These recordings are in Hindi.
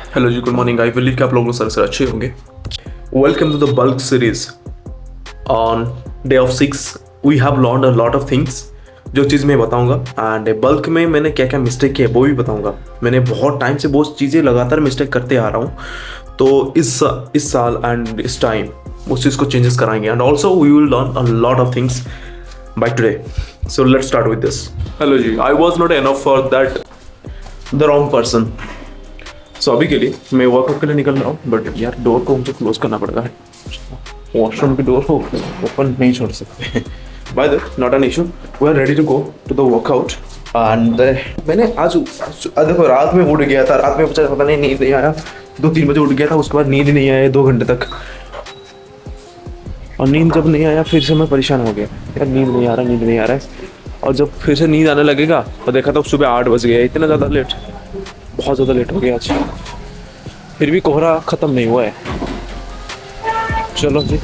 हेलो जी, गुड मॉर्निंग। आई बिलीव कि आप लोग सर अच्छे होंगे। Welcome to the bulk series. On day of 6 we have learn a lot of things. जो चीज़ मैं बताऊंगा एंड बल्क में मैंने क्या क्या मिस्टेक किया वो भी बताऊंगा। मैंने बहुत टाइम से बहुत चीज़ें लगातार मिस्टेक करते आ रहा हूँ, तो इस साल एंड इस टाइम उस चीज़ को चेंजेस कराएंगे and also we will learn a lot of things by today. So let's start with this. Hello जी, I was not enough for that the wrong person. So अभी के लिए मैं वर्कआउट के लिए निकल रहा हूँ, बट यार डोर को मुझे क्लोज करना पड़ेगा। वॉशरूम की डोर को ओपन नहीं छोड़ सकते। By the not an issue, we are ready to go to the workout. And मैंने आज देखो रात में उठ गया था। रात में पता नहीं नींद नहीं आया, 2-3 बजे उठ गया था। उसके बाद नींद नहीं आया 2 घंटे तक, और नींद जब नहीं आया फिर से मैं परेशान हो गया। यार नींद नहीं आ रहा, नींद नहीं आ रहा है। और जब फिर से नींद आने लगेगा तो देखा तो सुबह 8 बज गया। इतना ज़्यादा लेट, बहुत ज़्यादा लेट हो गया आज। फिर भी कोहरा ख़त्म नहीं हुआ है। चलो जी।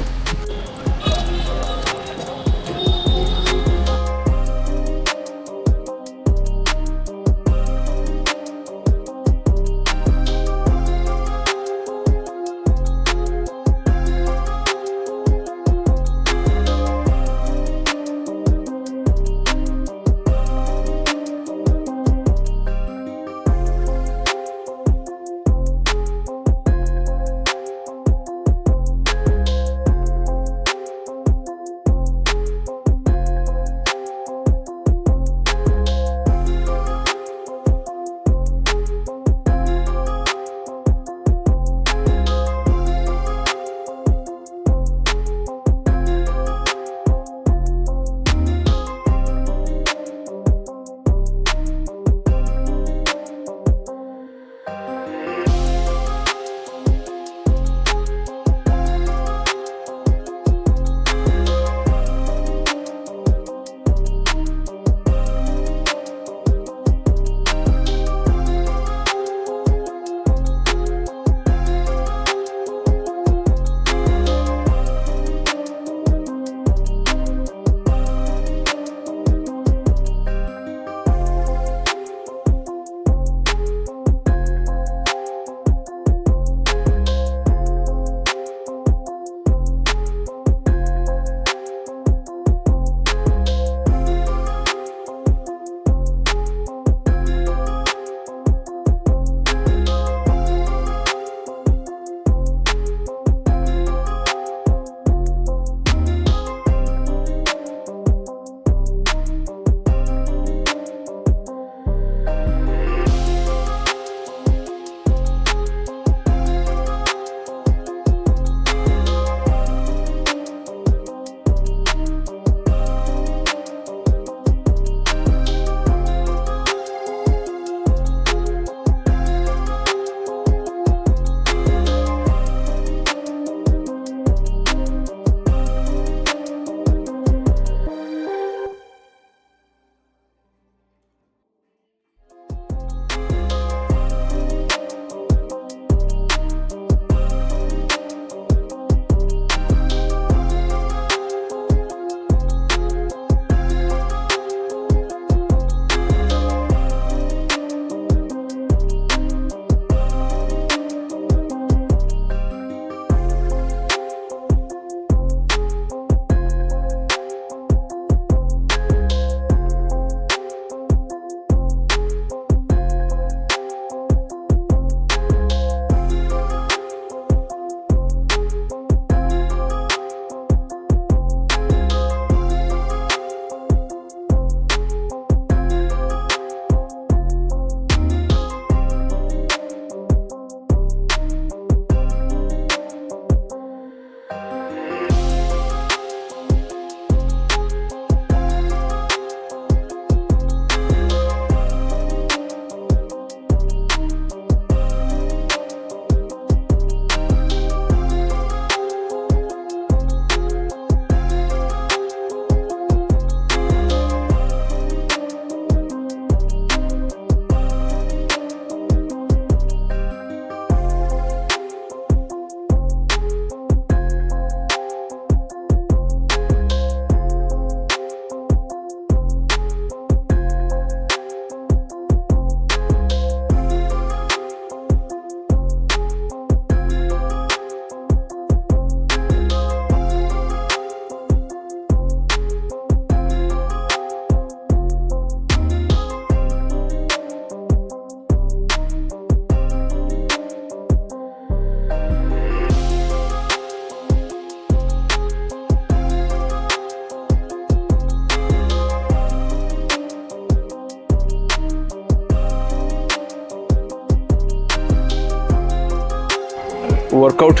Workout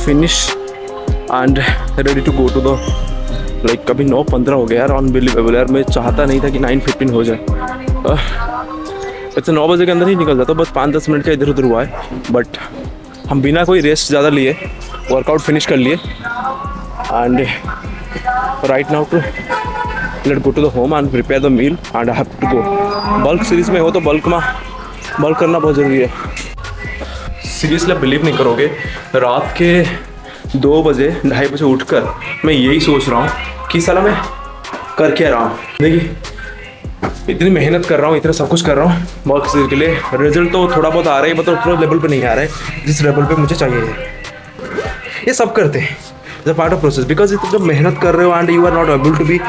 finish and ready to go to the like कभी 9:15 हो गया यार, अनबिलीवेबल यार। मैं चाहता नहीं था कि 9:15 हो जाए। वैसे 9 बजे के अंदर ही निकल जाता, बस 5-10 मिनट का इधर उधर हुआ है, बट हम बिना कोई रेस्ट ज़्यादा लिए वर्कआउट फिनिश कर लिए and right now too late go to the home and prepare the meal and I have to go. Bulk series में हो तो बल्क करना बहुत ज़रूरी है। सीरियसली आप बिलीव नहीं करोगे, रात के 2 बजे 2:30 बजे उठकर मैं यही सोच रहा हूँ कि साला मैं कर क्या रहा हूँ। देखिए इतनी मेहनत कर रहा हूँ, इतना सब कुछ कर रहा हूँ बल्क सीरीज के लिए, रिजल्ट तो थोड़ा बहुत आ रहा है, मतलब उतना लेवल पे नहीं आ रहा है जिस लेवल पे मुझे चाहिए है। ये सब करते हैं the part of process, because जब मेहनत कर रहे हो and you are not able to be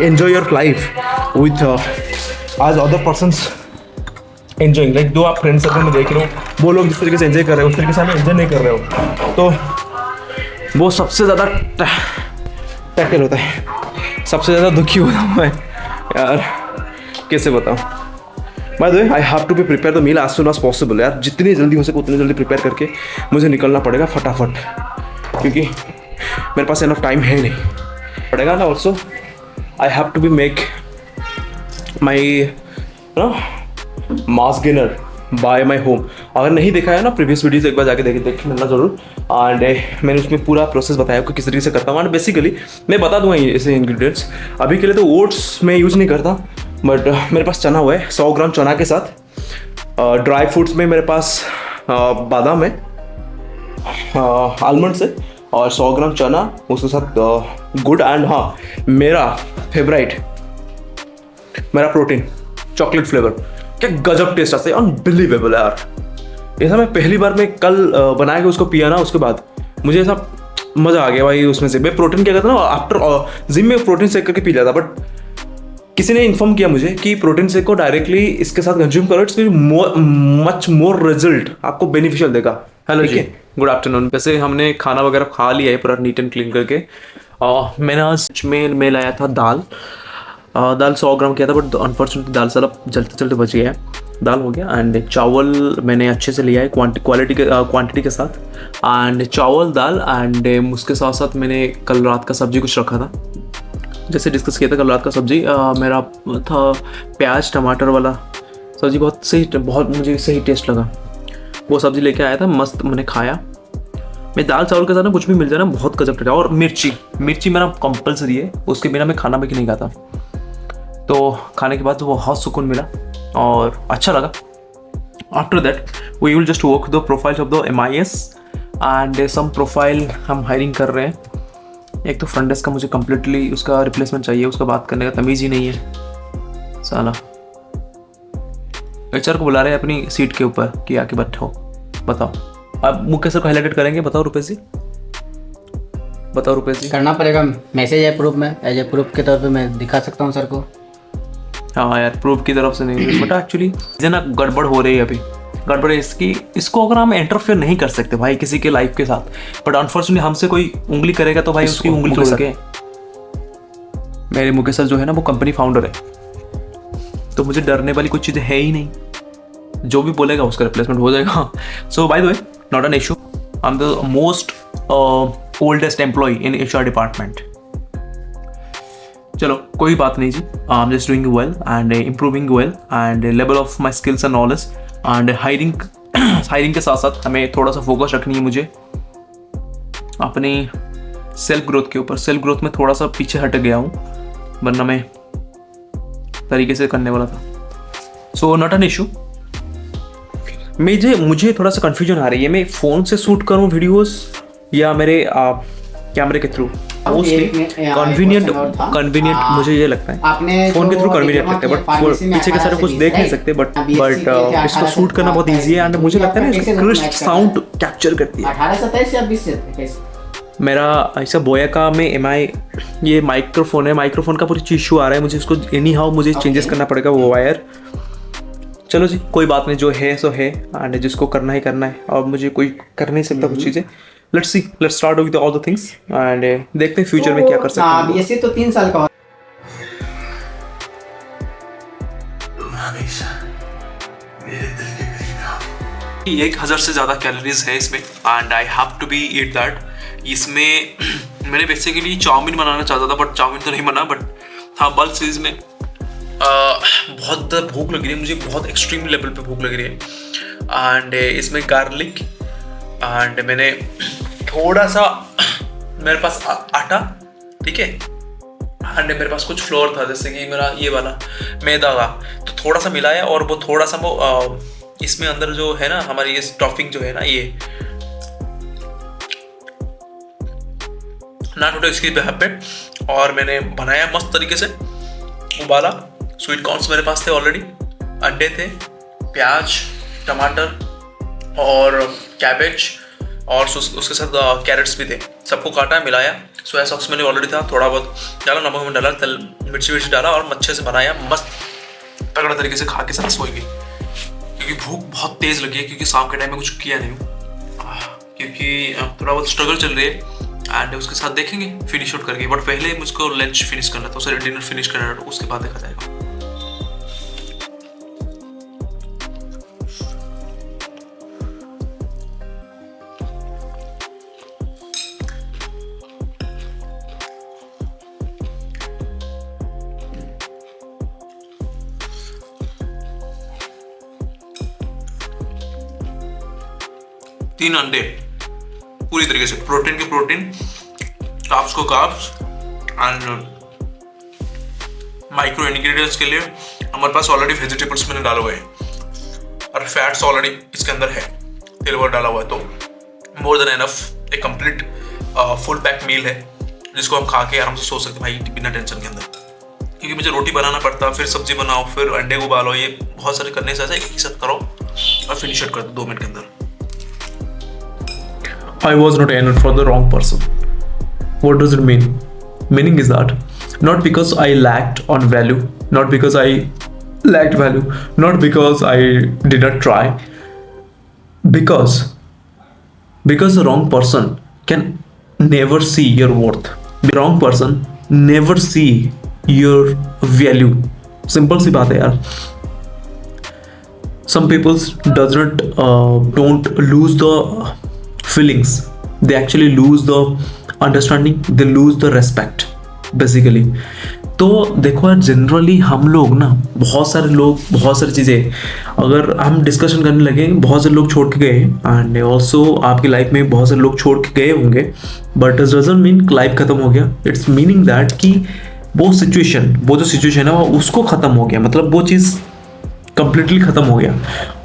enjoy your life with आज अदर पर्सन्स एंजॉइंग। लाइक दो आप फ्रेंड सर्कल में देख रहे हो, वो लोग जिस तरीके से एंजॉय कर रहे हो उस तरीके से आप एंजॉय नहीं कर रहे हो, तो वो सबसे ज़्यादा टैकल होता है, सबसे ज़्यादा दुखी होता हूँ मैं यार, कैसे बताऊँ। By the way I have to be prepare the meal as soon as possible यार, जितनी जल्दी हो सके उतनी जल्दी प्रिपेयर करके मुझे निकलना पड़ेगा फटाफट, क्योंकि मेरे पास इनफ टाइम है नहीं पड़ेगा ना। Also I have to be make my mass gainer by my home. अगर नहीं देखा है ना प्रीवियस वीडियोस, एक बार जाके देख लेना जरूर। एंड मैंने उसमें पूरा प्रोसेस बताया कि किस तरीके से करता हूँ। एंड बेसिकली मैं बता दूंगा ऐसे इंग्रेडिएंट्स। अभी के लिए तो ओट्स मैं यूज़ नहीं करता, बट मेरे पास चना हुआ है 100 ग्राम चना के साथ। ड्राई फ्रूट्स में मेरे पास बादाम है, आलमंड्स है, और 100 ग्राम चना, उसके साथ गुड़। एंड हाँ, मेरा फेवरेट मेरा प्रोटीन चॉकलेट फ्लेवर, क्या गजब टेस्ट आता है, अनबिलीवेबल यार। ऐसा मैं पहली बार मैं कल बना के उसको पिया ना, उसके बाद मुझे ऐसा मज़ा आ गया भाई उसमें से। मैं प्रोटीन क्या करता ना, आफ्टर जिम में प्रोटीन शेक करके पी जाता, बट किसी ने इन्फॉर्म किया मुझे कि प्रोटीन शेक को डायरेक्टली इसके साथ कंज्यूम करो, इट्स मच मोर रिजल्ट आपको बेनिफिशियल देगा। हेलो जी, गुड आफ्टरनून। वैसे हमने खाना वगैरह खा लिया है पूरा नीट एंड क्लीन करके। मैंने आज में लाया था दाल 100 ग्राम किया था, बट अनफॉर्चुनेटली दाल सारा चलते चलते बच गया है। दाल हो गया एंड चावल मैंने अच्छे से लिया है क्वांटिटी के साथ। एंड चावल दाल एंड उसके साथ साथ मैंने कल रात का सब्जी कुछ रखा था, जैसे डिस्कस किया था कल रात का सब्जी मेरा था प्याज टमाटर वाला सब्जी, बहुत मुझे सही टेस्ट लगा। वो सब्जी लेके आया था, मस्त मैंने खाया। मैं दाल चावल के साथ ना कुछ भी मिल जाए ना बहुत गजब लगता है। और मिर्ची मेरा कंपलसरी है, उसके बिना मैं खाना भी नहीं खाता। तो खाने के बाद तो बहुत सुकून मिला और अच्छा लगा। After that we will just work the profiles of the MIS and some profile हम हायरिंग कर रहे हैं। एक तो फ्रंट डेस्क का मुझे कम्प्लीटली उसका रिप्लेसमेंट चाहिए, उसका बात करने का तमीज़ ही नहीं है साला। HR को बुला रहे हैं अपनी सीट के ऊपर कि आके बैठो, बताओ। अब मुख्य सर को हाईलाइटेड करेंगे, बताओ रुपेश जी। करना पड़ेगा, मैसेज है प्रूफ में, एज ए प्रूफ के तौर पे मैं दिखा सकता हूँ सर को। हाँ यार, प्रूफ की तरफ से नहीं, बट एक्चुअली ना गड़बड़ हो रही है अभी। गड़बड़ इसको अगर हम इंटरफेयर नहीं कर सकते भाई किसी के लाइफ के साथ, बट अनफॉर्चुनेटली हमसे कोई उंगली करेगा तो भाई उसकी उंगली तोड़ सके। मेरे मुकेश सर जो है ना वो कंपनी फाउंडर है, तो मुझे डरने वाली कुछ चीज़ें है ही नहीं। जो भी बोलेगा उसका रिप्लेसमेंट हो जाएगा। So by the way, not an issue, I am the most oldest employ in HR department. चलो कोई बात नहीं जी, I am just doing well and improving well and level of my skills and knowledge and hiring के साथ साथ हमें थोड़ा सा फोकस रखनी है मुझे अपनी सेल्फ ग्रोथ के ऊपर। सेल्फ ग्रोथ में थोड़ा सा पीछे हट गया हूँ, वरना मैं तरीके से करने वाला था। So not an issue. मुझे थोड़ा सा कन्फ्यूजन आ रही है, मैं फ़ोन से शूट करूँ वीडियोस या मेरे कैमरे के थ्रू। मोस्टली कन्वीनियंट मुझे ये लगता है, फ़ोन के थ्रू कन्वीनियंट लगता है, बट पीछे के सारे कुछ देख नहीं सकते, बट इसको शूट करना बहुत ईजी है एंड मुझे लगता है ना इसकी क्रिस्प साउंड कैप्चर करती है। 1827 या 20 से मेरा ऐसा बोया में MI ये माइक्रोफोन है, माइक्रोफोन का पूरी इशू आ रहा है मुझे, इसको एनी हाउ मुझे चेंजेस करना पड़ेगा वो वायर। चलो जी कोई बात नहीं, जो है सो है एंड जिसको करना ही करना है, और मुझे कोई कर नहीं सकता कुछ चीज़ें। Let's start with all the things and देखते हैं फ्यूचर में क्या कर सकते हैं। ऐसे तो 3 साल का तुम हमेशा मेरे दिल के करीब रहो। 1000 से ज़्यादा कैलोरीज है इसमें and I have to be eat that. इसमें मैंने बेसिकली चाउमीन बनाना चाहता था बट चाउमीन तो नहीं बना, बट हाँ बल्क सीरीज में बहुत भूख लग रही है मुझे, बहुत एक्सट्रीम लेवल पे भूख लग रही है। एंड इसमें गार्लिक एंड मैंने थोड़ा सा, मेरे पास आटा, ठीक है, एंड मेरे पास कुछ फ्लोर था जैसे कि मेरा ये वाला मैदा का, तो थोड़ा सा मिलाया और वो थोड़ा सा वो इसमें अंदर जो है ना हमारी ये स्टफिंग जो है ना ये नान उठे इसकी बेहद पे, और मैंने बनाया मस्त तरीके से, उबाला। स्वीट कॉर्न्स मेरे पास थे ऑलरेडी, अंडे थे, प्याज, टमाटर और कैबेज और उसके साथ कैरेट्स भी थे, सबको काटा मिलाया। सोया सॉस मैंने ऑलरेडी था, थोड़ा बहुत डाला, नमक में डाला, तेल मिर्ची डाला और अच्छे से बनाया, मस्त तगड़ा तरीके से खा के साथ सोएंगे, क्योंकि भूख बहुत तेज़ लगी है, क्योंकि शाम के टाइम में कुछ किया नहीं हूँ, क्योंकि थोड़ा बहुत स्ट्रगल चल रही है। एंड उसके साथ देखेंगे फिनिश आउट करके, बट पहले मुझको लंच फिनिश करना था, उसे डिनर फिनिश करना था, उसके बाद देखा जाएगा। तीन अंडे पूरी तरीके से, प्रोटीन के प्रोटीन, कार्ब्स को कार्ब्स एंड माइक्रो इंग्रेडिएंट्स के लिए हमारे पास ऑलरेडी वेजिटेबल्स मैंने डाला हुआ है और फैट्स ऑलरेडी इसके अंदर है, तेल वगैरह डाला हुआ है, तो मोर देन एनफ एक कंप्लीट फुल पैक मील है जिसको हम खा के आराम से सो सकते भाई बिना टेंशन के अंदर। क्योंकि मुझे रोटी बनाना पड़ता, फिर सब्जी बनाओ, फिर अंडे को उबालो, ये बहुत सारे करने से ऐसा एक साथ करो और फिनिश कर दो 2 मिनट के अंदर। I was not in for the wrong person. What does it mean? Meaning is that not because I lacked on value, not because I lacked value, not because I did not try, because the wrong person can never see your worth. The wrong person never see your value. Simple सी बात है यार. Some people don't lose the feelings, they actually lose the understanding, they lose the respect basically. तो देखो यार, जनरली हम लोग ना बहुत सारे लोग, बहुत सारी चीज़ें अगर हम डिस्कशन करने लगे, बहुत सारे लोग छोड़ के गए एंड ऑल्सो आपकी लाइफ में बहुत सारे लोग छोड़ के गए होंगे, but it doesn't mean life खत्म हो गया। इट्स मीनिंग दैट कि वो जो सिचुएशन है वो उसको ख़त्म हो गया, मतलब वो चीज़ कंप्लीटली ख़त्म हो गया।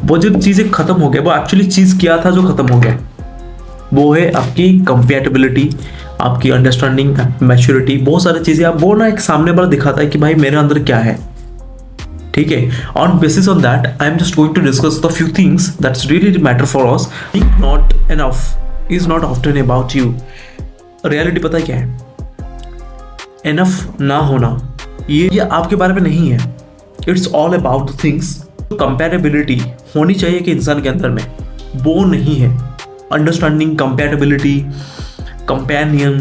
वो जो चीज़ें ख़त्म हो गया, वो एक्चुअली चीज़ क्या था जो ख़त्म हो गया, वो है आपकी कंपैटिबिलिटी, आपकी अंडरस्टैंडिंग, मैच्योरिटी, बहुत सारी चीज़ें। आप वो ना एक सामने वाला दिखाता है कि भाई मेरे अंदर क्या है, ठीक है। On basis on that I am just going to discuss the few things that's really matter for us. Not enough is not often about you. Reality पता है क्या है? एनफ ना होना ये आपके बारे में नहीं है। It's all about the things. Compatibility होनी चाहिए कि इंसान के अंदर में, वो नहीं है। अंडरस्टैंडिंग, कंपैटिबिलिटी, कंपेनियन,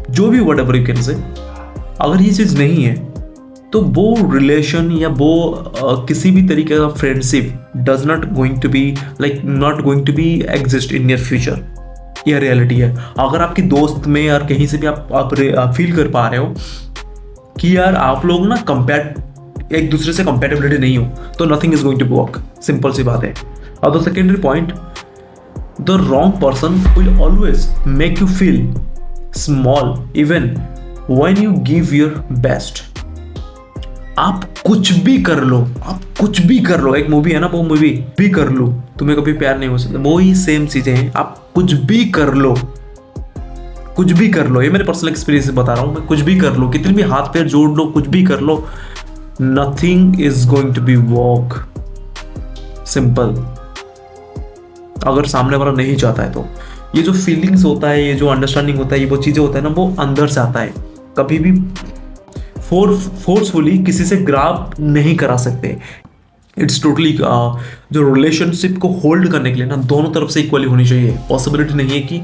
जो भी what ever you can say, अगर ये चीज़ नहीं है तो वो रिलेशन या वो किसी भी तरीके का friendship does not going to be exist in your future. यह रियलिटी है। अगर आपकी दोस्त में यार कहीं से भी आप फील कर पा रहे हो कि यार आप लोग ना एक दूसरे से कंपैटिबिलिटी नहीं हो, तो nothing is going to work. Simple सी बात है। और the secondary point, the wrong person will always make you feel small even when you give your best. आप कुछ भी कर लो, एक मूवी है ना, वो मूवी भी कर लो, तुम्हें कभी प्यार नहीं हो सकता, वो ही सेम चीजें हैं। आप कुछ भी कर लो, ये मेरे पर्सनल एक्सपीरियंस से बता रहा हूँ। मैं कुछ भी कर लो, कितने भी हाथ पैर जोड़ लो, कुछ भी कर लो, nothing is going to be work. Simple. अगर सामने वाला नहीं चाहता है तो ये जो फीलिंग्स होता है, ये जो अंडरस्टैंडिंग होता है, ये वो चीज़ें होता है ना, वो अंदर से आता है। कभी भी फोर्सफुली किसी से ग्राब नहीं करा सकते। इट्स टोटली जो रिलेशनशिप को होल्ड करने के लिए ना दोनों तरफ से इक्वली होनी चाहिए। पॉसिबिलिटी नहीं है कि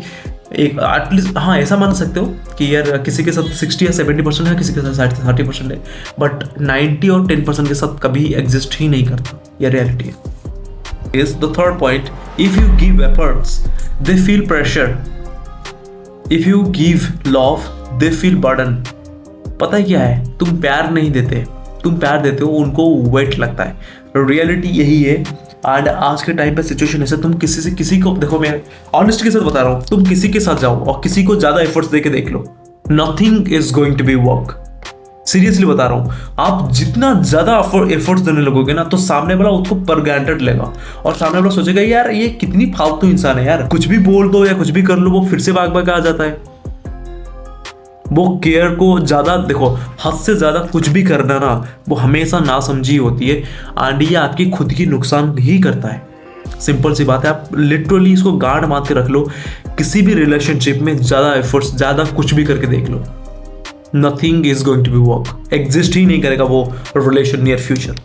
एक एटलीस्ट, हाँ ऐसा मान सकते हो कि यार किसी के साथ 60 या 70% है, किसी के साथ 30% है, बट 90 और 10% के साथ कभी एग्जिस्ट ही नहीं करता। यह रियलिटी है। is the third point. If you give efforts, they feel pressure. If you give love, they feel burden. पता है क्या है, तुम प्यार नहीं देते, तुम प्यार देते हो उनको वेट लगता है. रियलिटी यही है. एंड आज के टाइम पे सिचुएशन ऐसा, तुम किसी से किसी को देखो, मैं ऑनेस्ट के साथ बता रहा हूँ, तुम किसी के साथ जाओ और किसी को ज्यादा एफर्ट्स देके देख लो, nothing is going to be work. Seriously बता रहा हूँ, आप जितना ज्यादा एफर्ट्स देने लगोगे ना, तो सामने वाला उसको पर ग्रांटेड लेगा और सामने वाला सोचेगा यार ये कितनी फालतू इंसान है यार, कुछ भी बोल दो या कुछ भी कर लो वो फिर से भाग भाग आ जाता है. वो केयर को ज्यादा देखो, हद से ज्यादा कुछ भी करना ना, वो हमेशा नासमझी होती है एंड ये आपकी खुद की नुकसान ही करता है. सिंपल सी बात है, आप लिटरली इसको गांड मार के रख लो. किसी भी रिलेशनशिप में ज्यादा एफर्ट्स, ज्यादा कुछ भी करके देख लो, nothing is going to be work. Exist ही नहीं करेगा वो रिलेशन नियर फ्यूचर.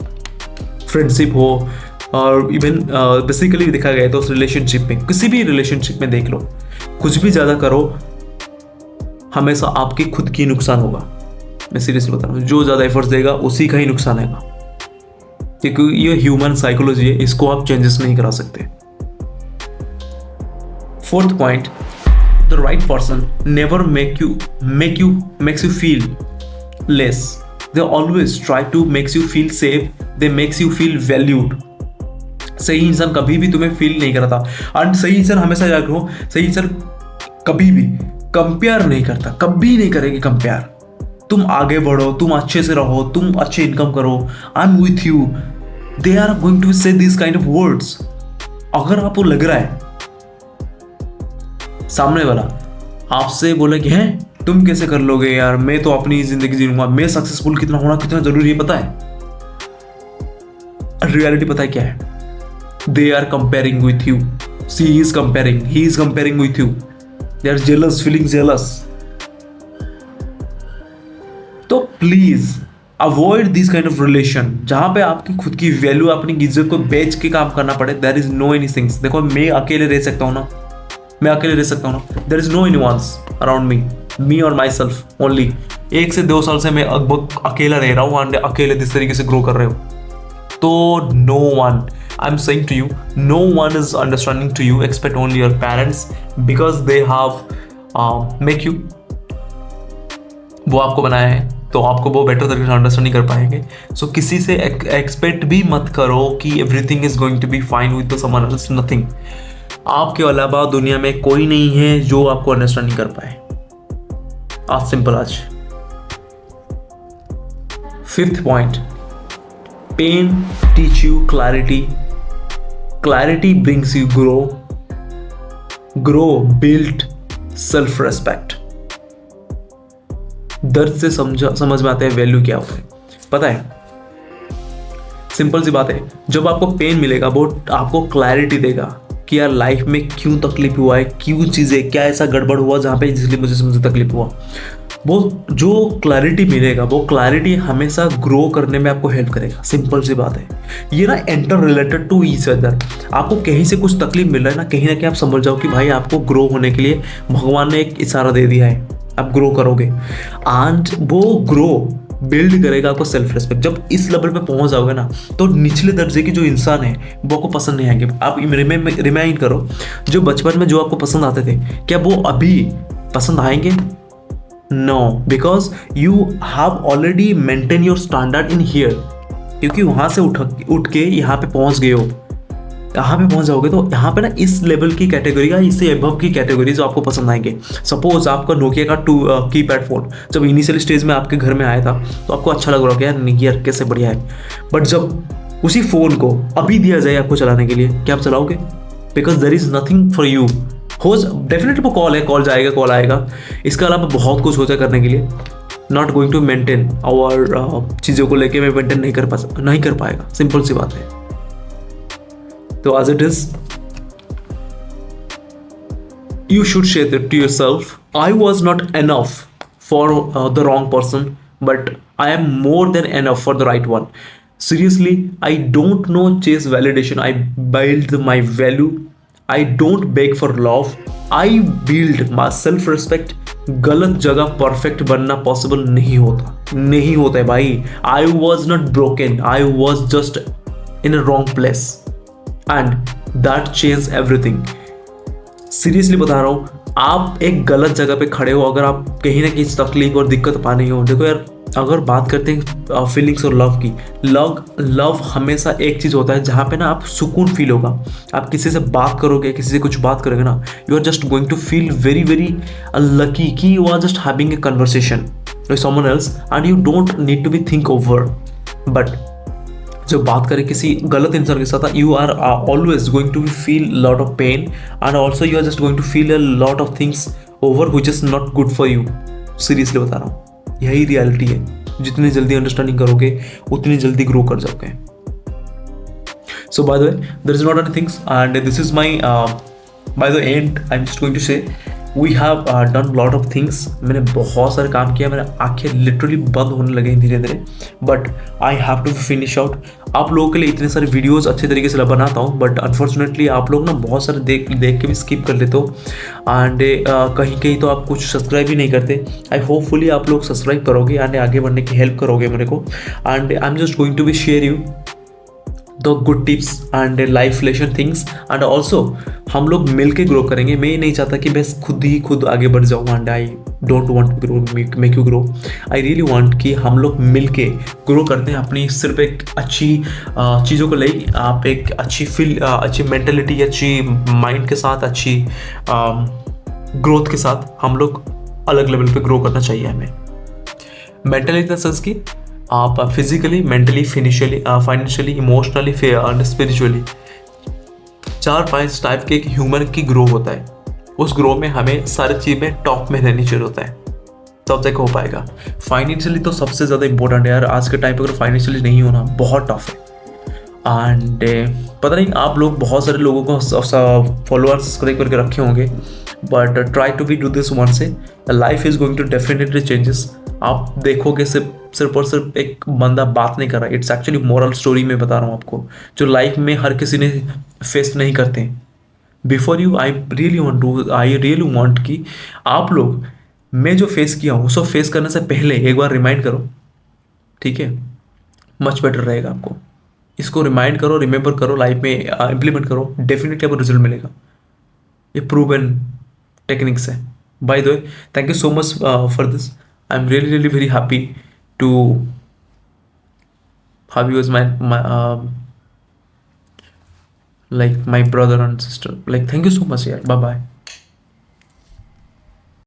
फ्रेंडशिप हो और इवन बेसिकली देखा गया तो उस रिलेशनशिप में, किसी भी रिलेशनशिप में देख लो, कुछ भी ज्यादा करो हमेशा आपके खुद की नुकसान होगा. मैं सीरियसली बता रहा हूँ, जो ज्यादा एफर्ट्स देगा उसी का ही नुकसान आएगा, क्योंकि ये ह्यूमन साइकोलॉजी है, इसको आप चेंजेस नहीं करा सकते. Fourth point, the right person never makes you feel less. They always try to makes you feel safe. They makes you feel valued. सही इंसान कभी भी तुम्हें फील नहीं करता. एंड सही इंसान हमेशा याद रखो, सही इंसान कभी भी कंपेयर नहीं करता, कभी नहीं करेगी कंपेयर. तुम आगे बढ़ो, तुम अच्छे से रहो, तुम अच्छे इनकम करो, I am with you, they are going to say this kind of words. अगर आपको लग रहा है सामने वाला आपसे बोले कि हैं तुम कैसे कर लोगे यार, मैं तो अपनी जिंदगी जीऊंगा, मैं सक्सेसफुल कितना होना कितना जरूरी है, पता है रियलिटी पता है क्या है, they are comparing with you. She is comparing, he is comparing with you. They are jealous, feeling jealous. तो please avoid this kind of relation जहां पे आपकी खुद की वैल्यू, अपनी इज्जत को बेच के काम करना पड़े. There is no any things. देखो मैं अकेले रह सकता हूँ ना, मैं अकेले रह सकता हूँ ना, there is no anyones around me और माई सेल्फ ओनली. 1 से 2 साल से मैं अकेला रह रहा हूँ एंड अकेले इस तरीके से ग्रो कर रहे हो. तो no one, I am saying to you, no one is understanding to you expect only your parents, because they have make you, वो आपको बनाया है तो आपको वो बेटर तरीके से अंडरस्टैंड नहीं कर पाएंगे. सो किसी से एक्सपेक्ट भी मत करो कि everything is going to be fine with someone else. Nothing. आपके अलावा दुनिया में कोई नहीं है जो आपको अंडरस्टैंड नहीं कर पाए. As simple as. Fifth point, pain teach you clarity. Clarity brings you grow build self respect. दर्द से समझ में आता है वैल्यू क्या होता है. पता है सिंपल सी बात है, जब आपको पेन मिलेगा वो आपको क्लैरिटी देगा कि यार लाइफ में क्यों तकलीफ हुआ है, क्यों चीज़ें, क्या ऐसा गड़बड़ हुआ जहाँ पे इसलिए मुझे तकलीफ हुआ. वो जो क्लैरिटी मिलेगा, वो क्लैरिटी हमेशा ग्रो करने में आपको हेल्प करेगा. सिंपल सी बात है. ये ना interrelated to each other. आपको कहीं से कुछ तकलीफ मिल रहा है ना कहीं आप समझ जाओ कि भाई आपको ग्रो होने के लिए भगवान ने एक इशारा दे दिया है, आप ग्रो करोगे एंड वो ग्रो बिल्ड करेगा आपको सेल्फ रिस्पेक्ट. जब इस लेवल पे पहुंच जाओगे ना तो निचले दर्जे के जो इंसान है वो आपको पसंद नहीं आएंगे. आप रिमाइंड करो, जो बचपन में जो आपको पसंद आते थे, क्या वो अभी पसंद आएंगे? No, because you have already maintain your standard in here. क्योंकि वहां से उठ के यहाँ पे पहुंच गए हो, यहाँ पे पहुंच जाओगे तो यहाँ पे ना इस लेवल की कैटेगरी या इससे अबव की कैटेगरी जो आपको पसंद आएंगे. सपोज आपका नोकिया का कीपैड फोन जब इनिशियल स्टेज में आपके घर में आया था तो आपको अच्छा लग रहा होगा यार, नहीं यार कैसे बढ़िया है. बट जब उसी फोन को अभी दिया जाए आपको चलाने के लिए, क्या आप चलाओगे? Because there is nothing for you. हो डेफिनेटली वो कॉल जाएगा, कॉल आएगा. इसके अलावा बहुत कुछ होता है करने के लिए. नॉट गोइंग टू मेंटेन और चीज़ों को लेके मैं मेंटेन नहीं कर पाएगा. सिंपल सी बात है. So as it is, you should say that to yourself, I was not enough for the wrong person, but I am more than enough for the right one. Seriously, I don't know chase validation. I build my value. I don't beg for love. I build my self-respect. गलत जगह परफेक्ट बनना पॉसिबल नहीं होता है भाई. I was not broken. I was just in a wrong place. And that change everything. Seriously बता रहा हूँ, आप एक गलत जगह पे खड़े हो अगर आप कहीं ना कहीं तकलीफ और दिक्कत पा रही हो। देखो यार, अगर बात करते हैं फीलिंग्स और लव की, लव हमेशा एक चीज़ होता है जहाँ पे ना आप सुकून फील होगा। आप किसी से बात करोगे, किसी से कुछ बात करोगे ना, you are just going to feel very very lucky कि you are just having a conversation with someone else and you don't need to be think over. But जब बात करें किसी गलत इंसान के साथ, you are always going to feel lot of pain and also you are just going to feel a lot of things over which is not good for you. Seriously बता रहा हूँ, यही रियलिटी है। जितनी जल्दी अंडरस्टैंडिंग करोगे उतनी जल्दी ग्रो कर जाओगे। So by the way, there is not any things and this is my by the end I am just going to say we have done lot of things. मैंने बहुत सारे काम किया, मेरे आंखें लिटरली बंद होने लगे धीरे धीरे, but I have to finish out. आप लोगों के लिए इतने सारे वीडियोस अच्छे तरीके से बनाता हूँ, बट अनफॉर्चुनेटली आप लोग ना बहुत सारे देख के भी स्किप कर लेते हो एंड कहीं कहीं तो आप कुछ सब्सक्राइब ही नहीं करते। आई होपफुली आप लोग सब्सक्राइब करोगे एंड आगे बढ़ने की हेल्प करोगे मेरे को। And I am just going to be share you the good tips and life lesson things and also हम लोग मिल के ग्रो करेंगे। मैं ये नहीं चाहता कि मैं खुद आगे बढ़ जाऊँ and I don't want to grow make you grow. I really want कि हम लोग मिल के ग्रो करते हैं अपनी सिर्फ एक अच्छी चीज़ों को ले। आप एक अच्छी मेंटलिटी, अच्छी माइंड के साथ, अच्छी ग्रोथ के साथ हम लोग अलग लेवल पे ग्रो करना चाहिए हमें। मेंटली इन द सेंस की आप physically, mentally, financially, emotionally and spiritually 4-5 type के एक ह्यूमन की ग्रो होता है। उस ग्रो में हमें सारी चीज़ें टॉप में रहनी चाहिए होता है, तब तक हो पाएगा। फाइनेंशियली तो सबसे ज़्यादा इंपॉर्टेंट है यार। आज के टाइम पे अगर फाइनेंशियली नहीं होना बहुत टफ है। एंड पता नहीं आप लोग बहुत सारे लोगों को फॉलोअर्स सब्सक्राइब करके रखे होंगे, but try to be do this one से life is going to definitely changes. आप देखोगे सिर्फ और सिर्फ एक बंदा बात नहीं कर रहा है, इट्स एक्चुअली मोरल स्टोरी में बता रहा हूँ आपको, जो लाइफ में हर किसी ने फेस नहीं करते। Before you I really want कि आप लोग मैं जो फेस किया हूँ उसको फेस करने से पहले एक बार रिमाइंड करो, ठीक है? मच बेटर रहेगा आपको। इसको रिमाइंड करो, रिमेंबर करो, लाइफ में इम्प्लीमेंट करो, डेफिनेटली आपको रिजल्ट मिलेगा। ये प्रूवन टेक्निक्स है। By the way, thank you so much for this. I am really very happy to have you as my like my brother and sister. Like, thank you so much, yeah. Bye bye.